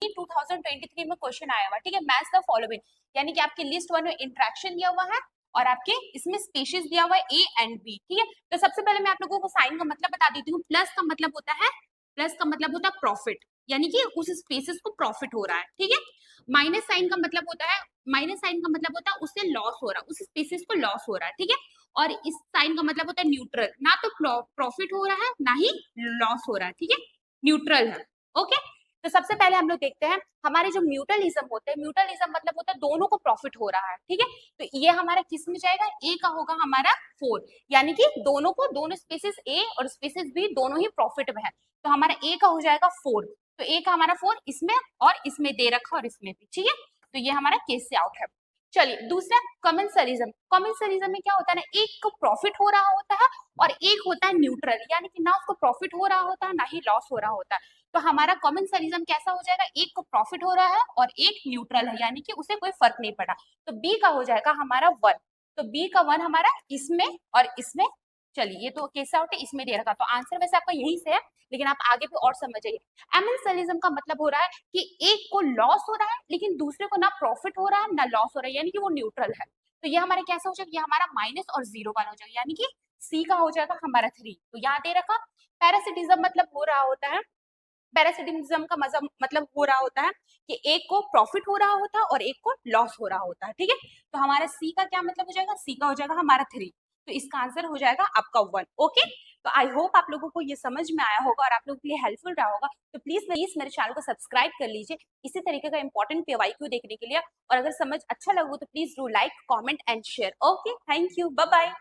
2023 में क्वेश्चन आया हुआ, ठीक है, मैच द फॉलोइंग, यानी कि आपके लिस्ट वन में इंट्रैक्शन दिया हुआ है और आपके इसमें स्पीशीज दिया हुआ है ए एंड बी, ठीक है। तो सबसे पहले मैं आप लोगों को साइन का मतलब बता देती हूँ। प्लस का मतलब होता है प्रॉफिट, यानी कि उस स्पीशीज को प्रॉफिट हो रहा है, ठीक है। माइनस साइन का मतलब होता है उससे लॉस हो रहा है, उस स्पीशीज को लॉस हो रहा है, ठीक है। और इस साइन का मतलब होता है न्यूट्रल, ना तो प्रॉफिट हो रहा है ना ही लॉस हो रहा है, ठीक है, न्यूट्रल है। ओके, तो सबसे पहले हम लोग देखते हैं हमारे जो म्यूटलिज्म होते हैं, म्यूटलिज्म मतलब होता है दोनों को प्रॉफिट हो रहा है, ठीक है। तो ये हमारा किस में जाएगा, ए का होगा हमारा 4, यानी कि दोनों स्पीसीज ए और स्पीसीज बी दोनों ही प्रॉफिट में है, तो हमारा ए का हो जाएगा 4। तो ए का हमारा 4 इसमें और इसमें दे रखा और इसमें भी, ठीक है। तो ये हमारा केस से आउट है। चलिए दूसरा कमेंसरिज्म। कमेंसरिज्म में क्या होता है ना, एक को प्रॉफिट हो रहा होता है और एक होता है न्यूट्रल, यानी कि ना उसको प्रॉफिट हो रहा होता है ना ही लॉस हो रहा होता है। तो हमारा कमेंसरिज्म कैसा हो जाएगा, एक को प्रॉफिट हो रहा है और एक न्यूट्रल है, यानी कि उसे कोई फर्क नहीं पड़ा। तो बी का हो जाएगा हमारा 1। तो बी का 1 हमारा इसमें और इसमें, चलिए ये तो केस आउट है, इसमें दे रखा, तो आंसर वैसे आपका यहीं से है, लेकिन आप आगे भी और समझ जाइए। एमेंसलिज्म का मतलब हो रहा है कि एक को लॉस हो रहा है लेकिन दूसरे को ना प्रॉफिट हो रहा है ना लॉस हो रहा है, यानी कि वो न्यूट्रल है। तो ये हमारा कैसा हो जाएगा, ये हमारा माइनस और जीरो वाला हो जाएगा, यानी कि सी का हो जाएगा हमारा 3। तो यहाँ दे रखा। पैरासिटिज्म मतलब हो रहा होता है, पैरासिटिज्म का मतलब हो रहा होता है कि एक को प्रॉफिट हो रहा होता है और एक को लॉस हो रहा होता है, ठीक है। तो हमारा सी का क्या मतलब हो जाएगा, सी का हो जाएगा हमारा 3। तो इसका आंसर हो जाएगा आपका 1। ओके, तो आई होप आप लोगों को ये समझ में आया होगा और आप लोगों के लिए हेल्पफुल रहा होगा। तो प्लीज मेरे चैनल को सब्सक्राइब कर लीजिए इसी तरीके का इंपॉर्टेंट पीवाईक्यू देखने के लिए। और अगर समझ अच्छा लगा तो please do like, comment and share. Okay, thank you, bye bye.